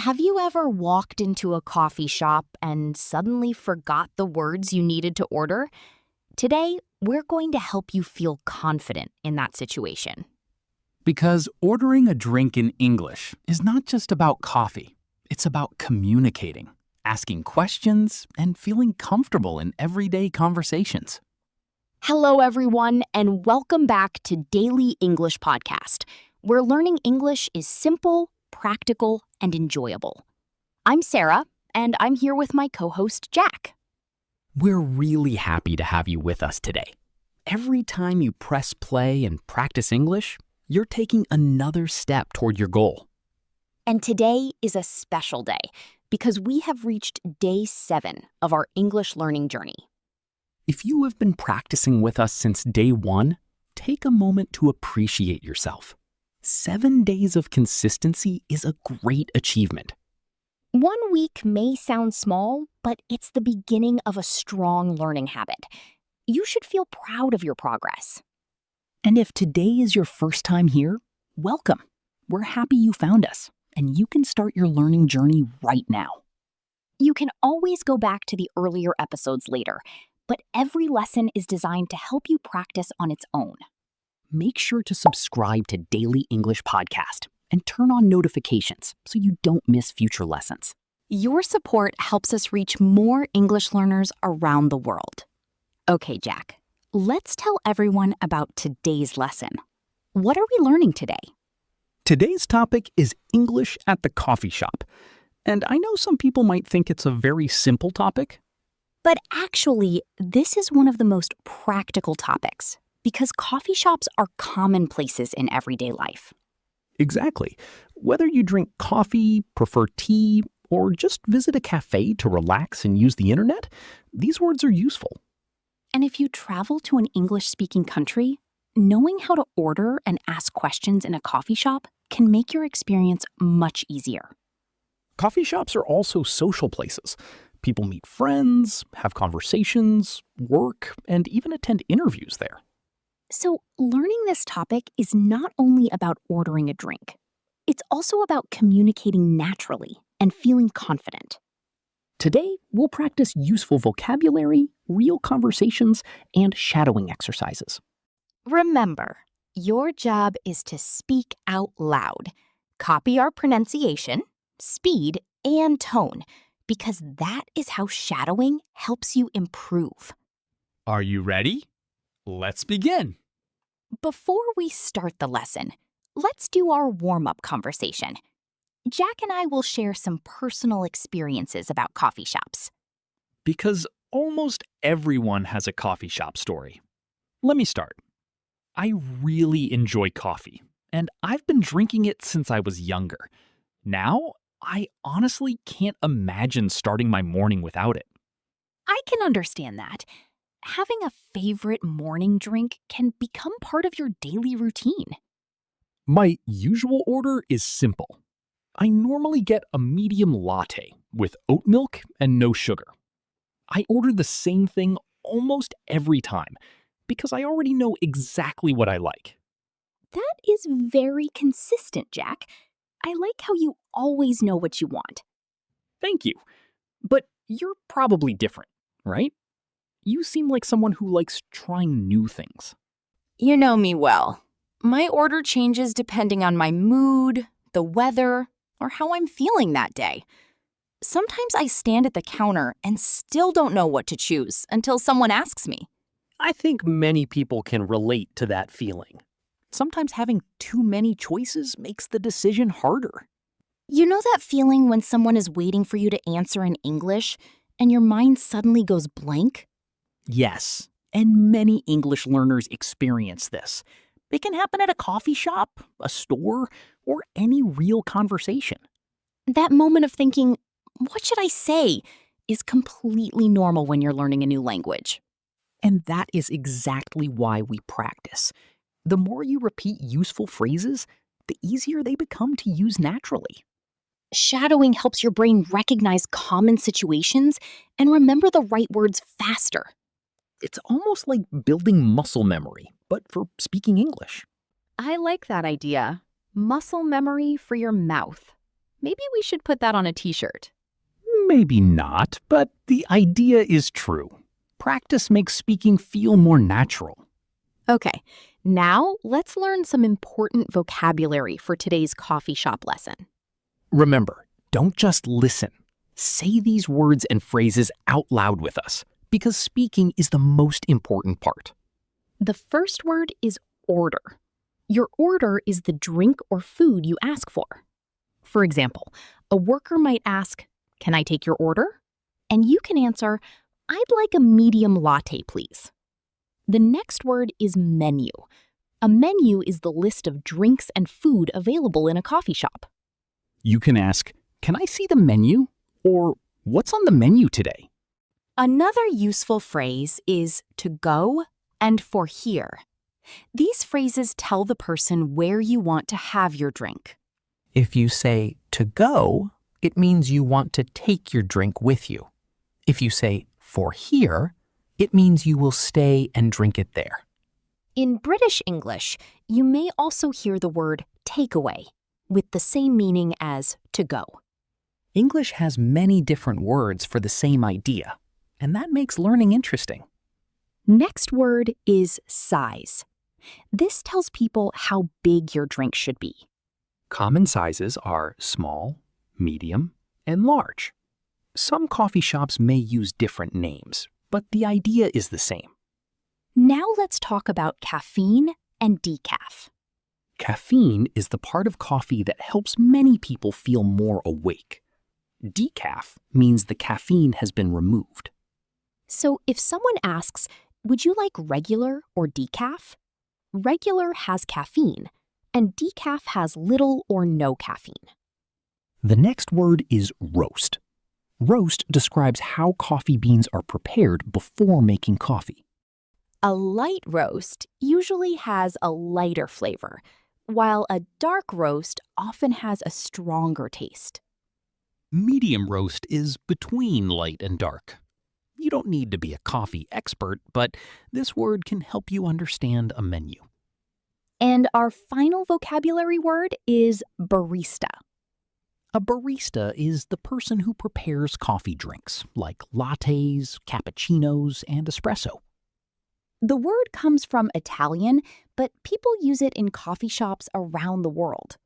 Have you ever walked into a coffee shop and suddenly forgot the words you needed to order? Today, we're going to help you feel confident in that situation. Because ordering a drink in English is not just about coffee. It's about communicating, asking questions, and feeling comfortable in everyday conversations. Hello, everyone, and welcome back to Daily English Podcast, where learning English is simple, practical, and enjoyable. I'm Sarah, and I'm here with my co-host, Jack. We're really happy to have you with us today. Every time you press play and practice English, you're taking another step toward your goal. And today is a special day because we have reached day 7 of our English learning journey. If you have been practicing with us since day 1, take a moment to appreciate yourself. 7 days of consistency is a great achievement. 1 week may sound small, but it's the beginning of a strong learning habit. You should feel proud of your progress. And if today is your first time here, welcome. We're happy you found us, and you can start your learning journey right now. You can always go back to the earlier episodes later, but every lesson is designed to help you practice on its own. Make sure to subscribe to Daily English Podcast and turn on notifications so you don't miss future lessons. Your support helps us reach more English learners around the world. Okay, Jack, let's tell everyone about today's lesson. What are we learning today? Today's topic is English at the coffee shop. And I know some people might think it's a very simple topic. But actually, this is one of the most practical topics because coffee shops are common places in everyday life. Exactly. Whether you drink coffee, prefer tea, or just visit a cafe to relax and use the internet, these words are useful. And if you travel to an English-speaking country, knowing how to order and ask questions in a coffee shop can make your experience much easier. Coffee shops are also social places. People meet friends, have conversations, work, and even attend interviews there. So learning this topic is not only about ordering a drink. It's also about communicating naturally and feeling confident. Today, we'll practice useful vocabulary, real conversations, and shadowing exercises. Remember, your job is to speak out loud. Copy our pronunciation, speed, and tone, because that is how shadowing helps you improve. Are you ready? Let's begin. Before we start the lesson, let's do our warm-up conversation. Jack and I will share some personal experiences about coffee shops. Because almost everyone has a coffee shop story. Let me start. I really enjoy coffee, and I've been drinking it since I was younger. Now, I honestly can't imagine starting my morning without it. I can understand that. Having a favorite morning drink can become part of your daily routine. My usual order is simple. I normally get a medium latte with oat milk and no sugar. I order the same thing almost every time because I already know exactly what I like. That is very consistent, Jack. I like how you always know what you want. Thank you. But you're probably different, right? You seem like someone who likes trying new things. You know me well. My order changes depending on my mood, the weather, or how I'm feeling that day. Sometimes I stand at the counter and still don't know what to choose until someone asks me. I think many people can relate to that feeling. Sometimes having too many choices makes the decision harder. You know that feeling when someone is waiting for you to answer in English and your mind suddenly goes blank? Yes, and many English learners experience this. It can happen at a coffee shop, a store, or any real conversation. That moment of thinking, what should I say, is completely normal when you're learning a new language. And that is exactly why we practice. The more you repeat useful phrases, the easier they become to use naturally. Shadowing helps your brain recognize common situations and remember the right words faster. It's almost like building muscle memory, but for speaking English. I like that idea. Muscle memory for your mouth. Maybe we should put that on a t-shirt. Maybe not, but the idea is true. Practice makes speaking feel more natural. Okay, now let's learn some important vocabulary for today's coffee shop lesson. Remember, don't just listen. Say these words and phrases out loud with us, because speaking is the most important part. The first word is order. Your order is the drink or food you ask for. For example, a worker might ask, "Can I take your order?" And you can answer, "I'd like a medium latte, please." The next word is menu. A menu is the list of drinks and food available in a coffee shop. You can ask, "Can I see the menu?" Or, "What's on the menu today?" Another useful phrase is to go and for here. These phrases tell the person where you want to have your drink. If you say to go, it means you want to take your drink with you. If you say for here, it means you will stay and drink it there. In British English, you may also hear the word takeaway, with the same meaning as to go. English has many different words for the same idea, and that makes learning interesting. Next word is size. This tells people how big your drink should be. Common sizes are small, medium, and large. Some coffee shops may use different names, but the idea is the same. Now let's talk about caffeine and decaf. Caffeine is the part of coffee that helps many people feel more awake. Decaf means the caffeine has been removed. So if someone asks, "Would you like regular or decaf?" Regular has caffeine, and decaf has little or no caffeine. The next word is roast. Roast describes how coffee beans are prepared before making coffee. A light roast usually has a lighter flavor, while a dark roast often has a stronger taste. Medium roast is between light and dark. You don't need to be a coffee expert, but this word can help you understand a menu. And our final vocabulary word is barista. A barista is the person who prepares coffee drinks, like lattes, cappuccinos, and espresso. The word comes from Italian, but people use it in coffee shops around the world.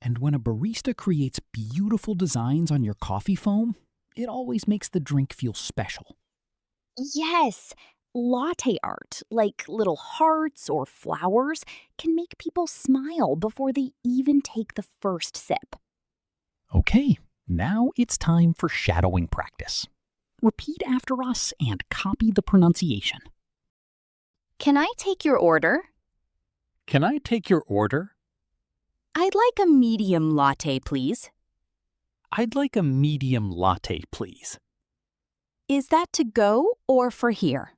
And when a barista creates beautiful designs on your coffee foam, it always makes the drink feel special. Yes, latte art, like little hearts or flowers, can make people smile before they even take the first sip. Okay, now it's time for shadowing practice. Repeat after us and copy the pronunciation. Can I take your order? Can I take your order? I'd like a medium latte, please. I'd like a medium latte, please. Is that to go or for here?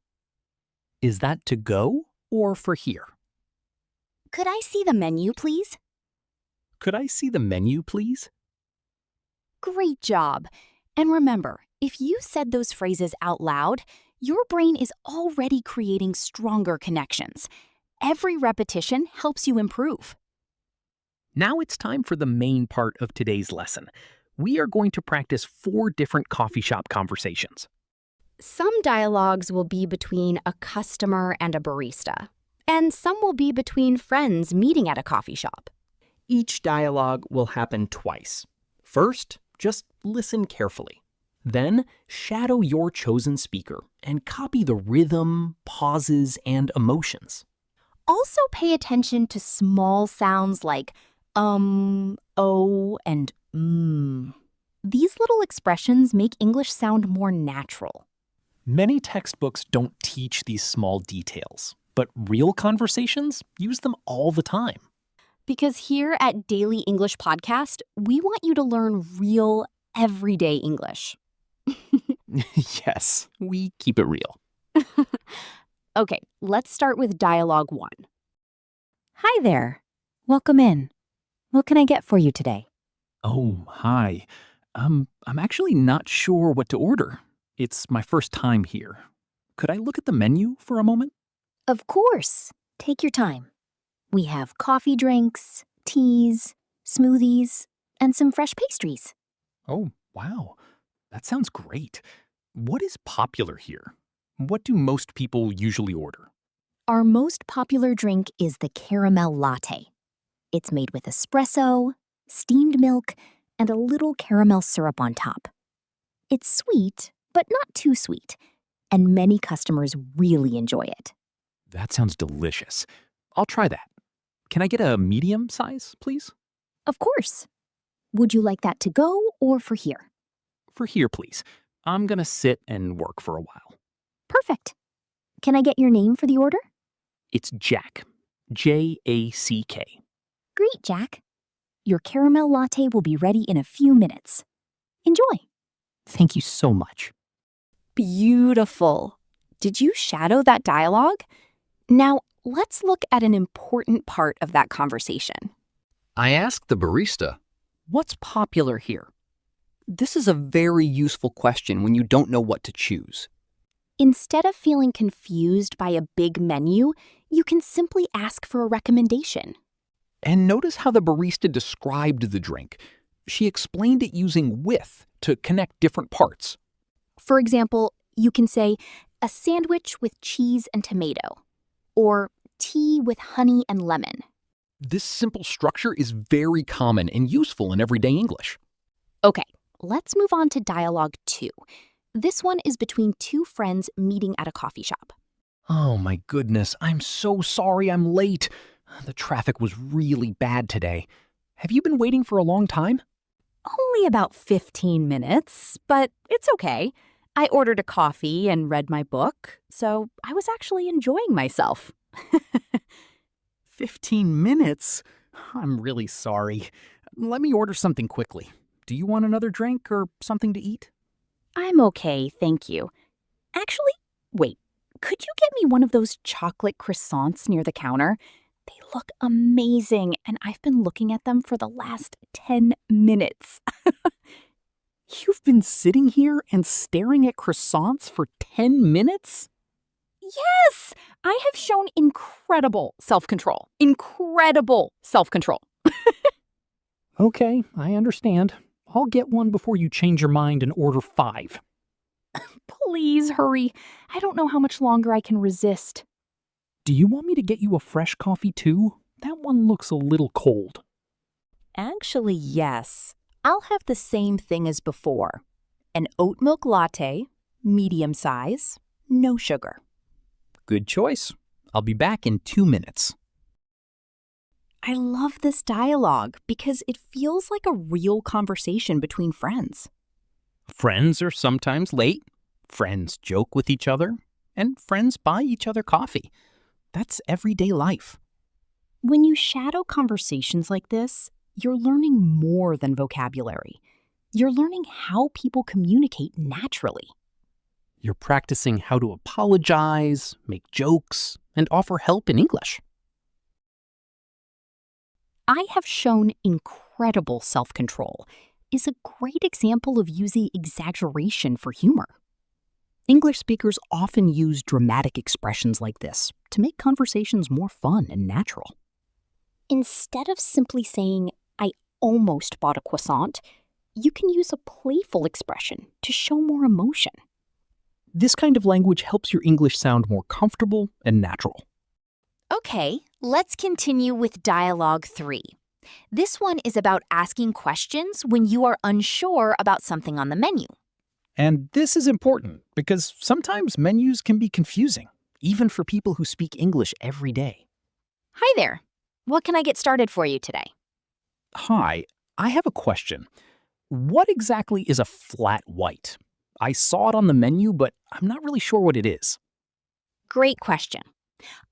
Is that to go or for here? Could I see the menu, please? Could I see the menu, please? Great job. And remember, if you said those phrases out loud, your brain is already creating stronger connections. Every repetition helps you improve. Now it's time for the main part of today's lesson. We are going to practice 4 different coffee shop conversations. Some dialogues will be between a customer and a barista, and some will be between friends meeting at a coffee shop. Each dialogue will happen twice. First, just listen carefully. Then, shadow your chosen speaker and copy the rhythm, pauses, and emotions. Also pay attention to small sounds like oh, and These little expressions make English sound more natural. Many textbooks don't teach these small details, but real conversations use them all the time. Because here at Daily English Podcast, we want you to learn real, everyday English. Yes, we keep it real. Okay, let's start with dialogue 1. Hi there. Welcome in. What can I get for you today? Oh, hi. I'm actually not sure what to order. It's my first time here. Could I look at the menu for a moment? Of course. Take your time. We have coffee drinks, teas, smoothies, and some fresh pastries. Oh, wow. That sounds great. What is popular here? What do most people usually order? Our most popular drink is the caramel latte. It's made with espresso, steamed milk, and a little caramel syrup on top. It's sweet, but not too sweet, and many customers really enjoy it. That sounds delicious. I'll try that. Can I get a medium size, please? Of course. Would you like that to go or for here? For here, please. I'm gonna sit and work for a while. Perfect. Can I get your name for the order? It's Jack. Jack. Great, Jack. Your caramel latte will be ready in a few minutes. Enjoy. Thank you so much. Beautiful. Did you shadow that dialogue? Now, let's look at an important part of that conversation. I asked the barista, What's popular here? This is a very useful question when you don't know what to choose. Instead of feeling confused by a big menu, you can simply ask for a recommendation. And notice how the barista described the drink. She explained it using with to connect different parts. For example, you can say, a sandwich with cheese and tomato, or tea with honey and lemon. This simple structure is very common and useful in everyday English. Okay, let's move on to dialogue 2. This one is between two friends meeting at a coffee shop. Oh my goodness, I'm so sorry I'm late. The traffic was really bad today. Have you been waiting for a long time? Only about 15 minutes, but it's okay. I ordered a coffee and read my book, so I was actually enjoying myself. 15 minutes? I'm really sorry. Let me order something quickly. Do you want another drink or something to eat? I'm okay, thank you. Actually, wait, could you get me one of those chocolate croissants near the counter? They look amazing, and I've been looking at them for the last 10 minutes. You've been sitting here and staring at croissants for 10 minutes? Yes! I have shown incredible self-control. Incredible self-control. Okay, I understand. I'll get one before you change your mind and order 5. Please hurry. I don't know how much longer I can resist. Do you want me to get you a fresh coffee too? That one looks a little cold. Actually, yes. I'll have the same thing as before. An oat milk latte, medium size, no sugar. Good choice. I'll be back in 2 minutes. I love this dialogue because it feels like a real conversation between friends. Friends are sometimes late. Friends joke with each other. And friends buy each other coffee. That's everyday life. When you shadow conversations like this, you're learning more than vocabulary. You're learning how people communicate naturally. You're practicing how to apologize, make jokes, and offer help in English. I have shown incredible self-control is a great example of using exaggeration for humor. English speakers often use dramatic expressions like this to make conversations more fun and natural. Instead of simply saying, I almost bought a croissant, you can use a playful expression to show more emotion. This kind of language helps your English sound more comfortable and natural. Okay, let's continue with dialogue 3. This one is about asking questions when you are unsure about something on the menu. And this is important because sometimes menus can be confusing, even for people who speak English every day. Hi there. What can I get started for you today? Hi, I have a question. What exactly is a flat white? I saw it on the menu, but I'm not really sure what it is. Great question.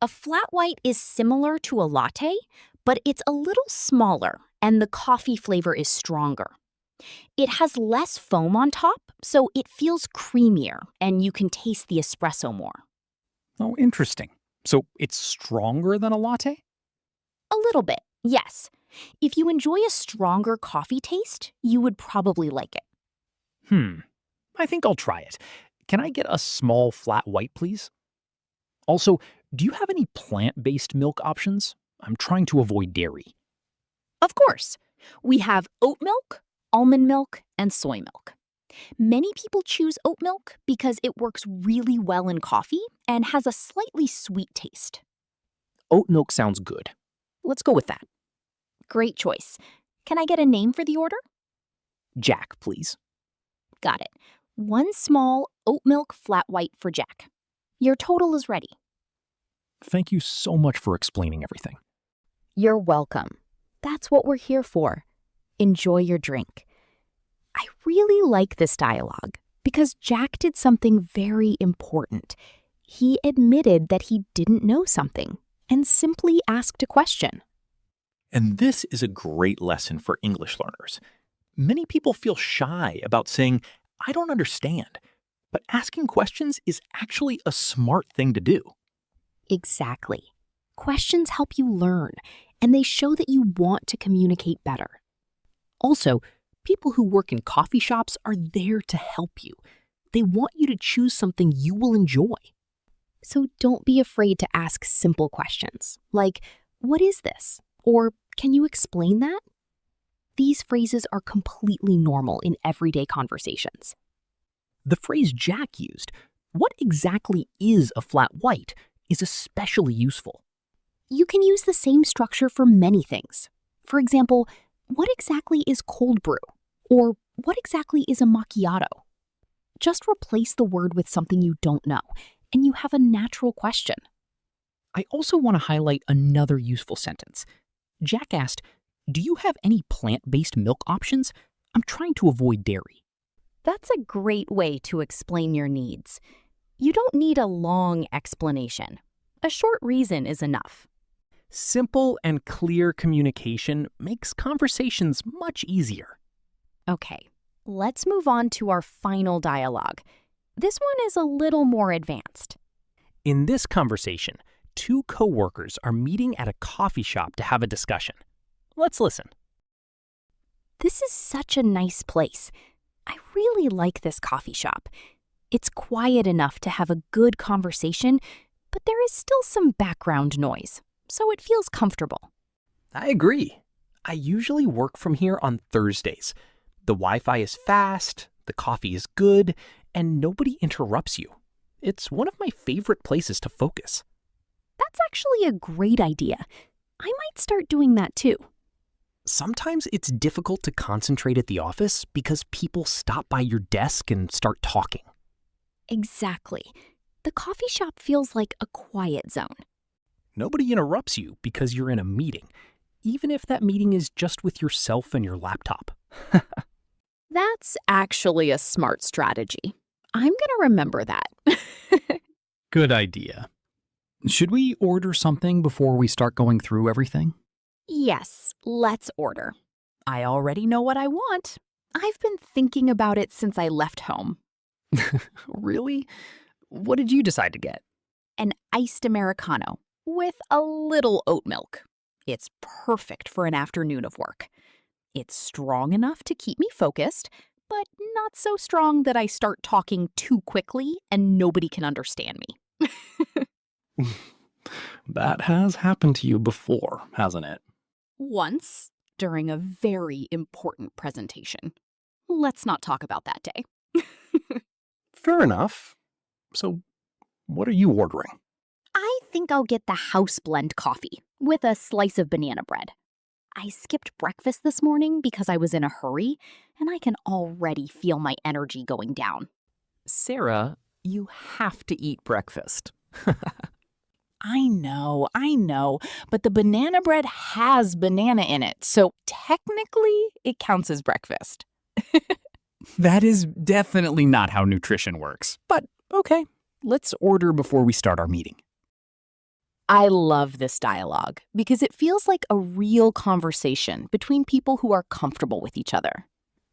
A flat white is similar to a latte, but it's a little smaller and the coffee flavor is stronger. It has less foam on top, so it feels creamier and you can taste the espresso more. Oh, interesting. So it's stronger than a latte? A little bit, yes. If you enjoy a stronger coffee taste, you would probably like it. I think I'll try it. Can I get a small flat white, please? Also, do you have any plant-based milk options? I'm trying to avoid dairy. Of course. We have oat milk, almond milk, and soy milk. Many people choose oat milk because it works really well in coffee and has a slightly sweet taste. Oat milk sounds good. Let's go with that. Great choice. Can I get a name for the order? Jack, please. Got it. 1 small oat milk flat white for Jack. Your total is ready. Thank you so much for explaining everything. You're welcome. That's what we're here for. Enjoy your drink. I really like this dialogue because Jack did something very important. He admitted that he didn't know something and simply asked a question. And this is a great lesson for English learners. Many people feel shy about saying, I don't understand. But asking questions is actually a smart thing to do. Exactly. Questions help you learn, and they show that you want to communicate better. Also, people who work in coffee shops are there to help you. They want you to choose something you will enjoy. So don't be afraid to ask simple questions, like, what is this? Or can you explain that? These phrases are completely normal in everyday conversations. The phrase Jack used, what exactly is a flat white, is especially useful. You can use the same structure for many things. For example, what exactly is cold brew? Or what exactly is a macchiato? Just replace the word with something you don't know, and you have a natural question. I also want to highlight another useful sentence. Jack asked, do you have any plant-based milk options? I'm trying to avoid dairy. That's a great way to explain your needs. You don't need a long explanation. A short reason is enough. Simple and clear communication makes conversations much easier. Okay, let's move on to our final dialogue. This one is a little more advanced. In this conversation, 2 coworkers are meeting at a coffee shop to have a discussion. Let's listen. This is such a nice place. I really like this coffee shop. It's quiet enough to have a good conversation, but there is still some background noise, so it feels comfortable. I agree. I usually work from here on Thursdays. The Wi-Fi is fast, the coffee is good, and nobody interrupts you. It's one of my favorite places to focus. That's actually a great idea. I might start doing that too. Sometimes it's difficult to concentrate at the office because people stop by your desk and start talking. Exactly. The coffee shop feels like a quiet zone. Nobody interrupts you because you're in a meeting, even if that meeting is just with yourself and your laptop. That's actually a smart strategy. I'm going to remember that. Good idea. Should we order something before we start going through everything? Yes, let's order. I already know what I want. I've been thinking about it since I left home. Really? What did you decide to get? An iced Americano with a little oat milk. It's perfect for an afternoon of work. It's strong enough to keep me focused, but not so strong that I start talking too quickly and nobody can understand me. That has happened to you before, hasn't it? Once, during a very important presentation. Let's not talk about that day. Fair enough. So, what are you ordering? I think I'll get the house blend coffee with a slice of banana bread. I skipped breakfast this morning because I was in a hurry, and I can already feel my energy going down. Sarah, you have to eat breakfast. I know, but the banana bread has banana in it, so technically it counts as breakfast. That is definitely not how nutrition works. But okay, let's order before we start our meeting. I love this dialogue because it feels like a real conversation between people who are comfortable with each other.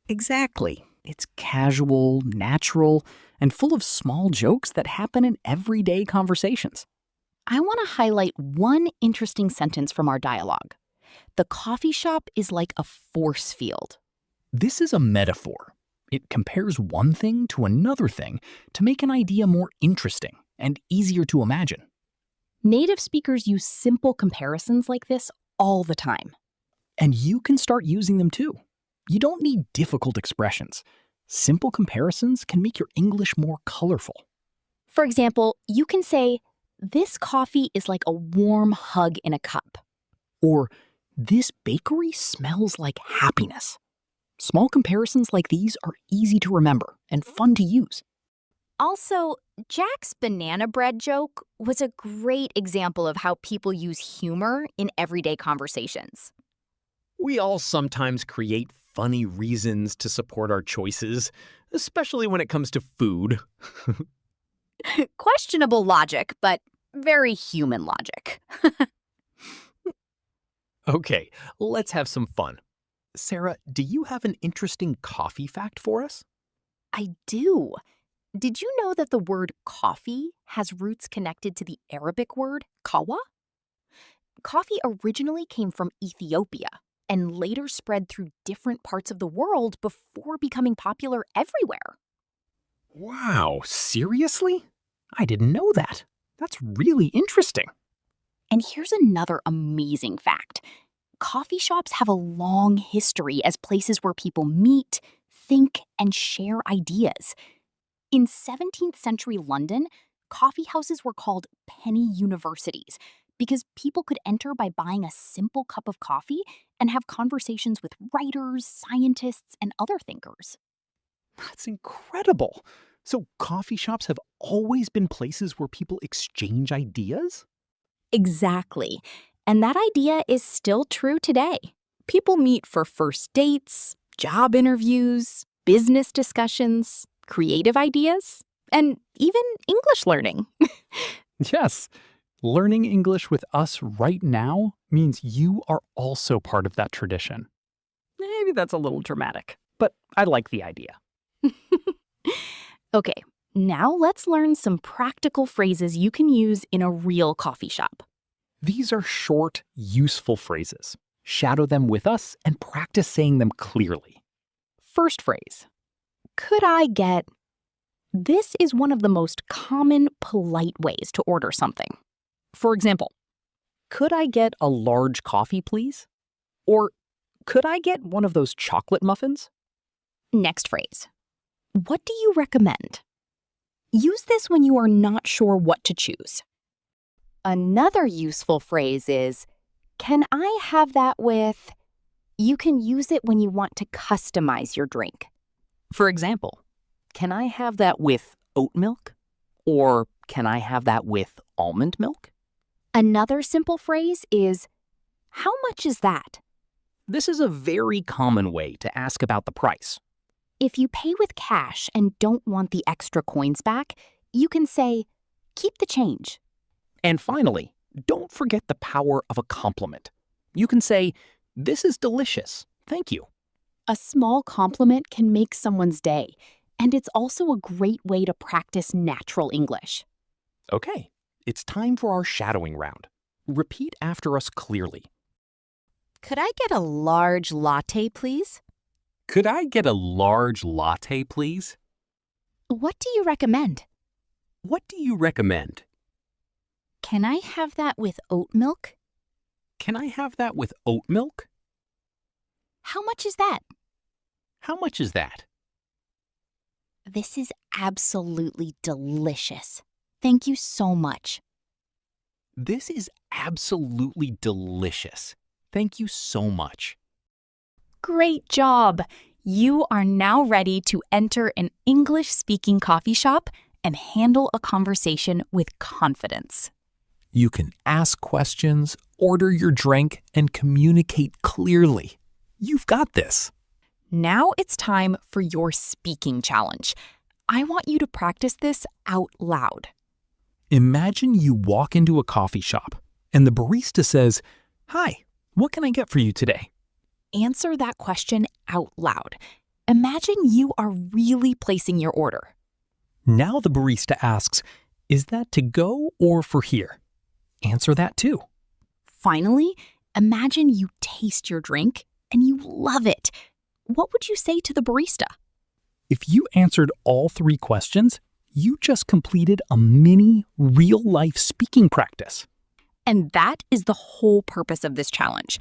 Exactly. It's casual, natural, and full of small jokes that happen in everyday conversations. I want to highlight one interesting sentence from our dialogue. The coffee shop is like a force field. This is a metaphor. It compares one thing to another thing to make an idea more interesting and easier to imagine. Native speakers use simple comparisons like this all the time. And you can start using them too. You don't need difficult expressions. Simple comparisons can make your English more colorful. For example, you can say, "This coffee is like a warm hug in a cup." Or, "This bakery smells like happiness." Small comparisons like these are easy to remember and fun to use. Also, Jack's banana bread joke was a great example of how people use humor in everyday conversations. We all sometimes create funny reasons to support our choices, especially when it comes to food. Questionable logic, but very human logic. Okay, let's have some fun. Sarah, do you have an interesting coffee fact for us? I do. Did you know that the word coffee has roots connected to the Arabic word kawa? Coffee originally came from Ethiopia and later spread through different parts of the world before becoming popular everywhere. Wow, seriously? I didn't know that. That's really interesting. And here's another amazing fact. Coffee shops have a long history as places where people meet, think, and share ideas. In 17th century London, coffee houses were called penny universities because people could enter by buying a simple cup of coffee and have conversations with writers, scientists, and other thinkers. That's incredible. So coffee shops have always been places where people exchange ideas? Exactly. And that idea is still true today. People meet for first dates, job interviews, business discussions, creative ideas, and even English learning. Yes, learning English with us right now means you are also part of that tradition. Maybe that's a little dramatic, but I like the idea. Okay, now let's learn some practical phrases you can use in a real coffee shop. These are short, useful phrases. Shadow them with us and practice saying them clearly. First phrase. Could I get... This is one of the most common, polite ways to order something. For example, Could I get a large coffee, please? Or, could I get one of those chocolate muffins? next phrase. What do you recommend? Use this when you are not sure what to choose. Another useful phrase is, can I have that with... You can use it when you want to customize your drink. For example, can I have that with oat milk? Or can I have that with almond milk? Another simple phrase is, how much is that? This is a very common way to ask about the price. If you pay with cash and don't want the extra coins back, you can say, keep the change. And finally, don't forget the power of a compliment. You can say, this is delicious, thank you. A small compliment can make someone's day, and it's also a great way to practice natural English. Okay, it's time for our shadowing round. Repeat after us clearly. Could I get a large latte, please? Could I get a large latte, please? What do you recommend? What do you recommend? Can I have that with oat milk? Can I have that with oat milk? How much is that? How much is that? This is absolutely delicious. Thank you so much. This is absolutely delicious. Thank you so much. Great job! You are now ready to enter an English-speaking coffee shop and handle a conversation with confidence. You can ask questions, order your drink, and communicate clearly. You've got this. Now it's time for your speaking challenge. I want you to practice this out loud. Imagine you walk into a coffee shop and the barista says, "Hi, what can I get for you today?" Answer that question out loud. Imagine you are really placing your order. Now the barista asks, "Is that to go or for here?" Answer that too. Finally, imagine you taste your drink and you love it. What would you say to the barista? If you answered all three questions, you just completed a mini real-life speaking practice. And that is the whole purpose of this challenge.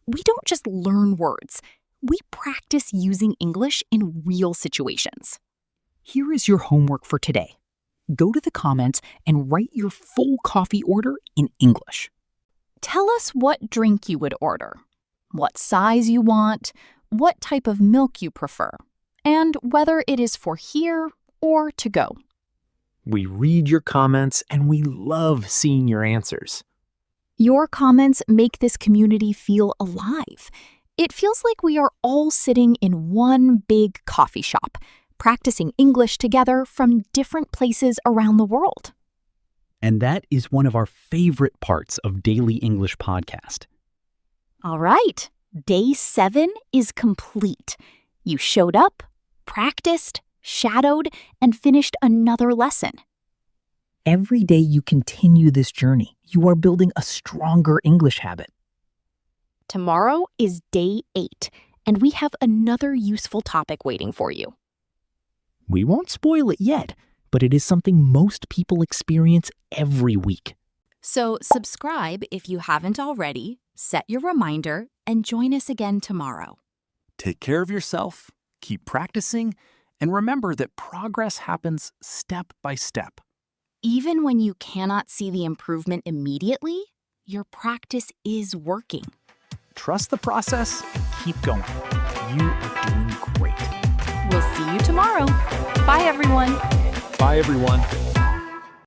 we don't just learn words, we practice using English in real situations. Here is your homework for today. Go to the comments and write your full coffee order in English. Tell us what drink you would order, what size you want, what type of milk you prefer, and whether it is for here or to go. We read your comments and we love seeing your answers. Your comments make this community feel alive. It feels like we are all sitting in one big coffee shop, practicing English together from different places around the world. And that is one of our favorite parts of Daily English Podcast. All right, day 7 is complete. You showed up, practiced, shadowed, and finished another lesson. Every day you continue this journey, you are building a stronger English habit. Tomorrow is day 8, and we have another useful topic waiting for you. We won't spoil it yet, but it is something most people experience every week. So subscribe if you haven't already, set your reminder, and join us again tomorrow. Take care of yourself, keep practicing, and remember that progress happens step by step. Even when you cannot see the improvement immediately, your practice is working. Trust the process and keep going. You are doing great. We'll see you tomorrow. Bye, everyone. Bye, everyone.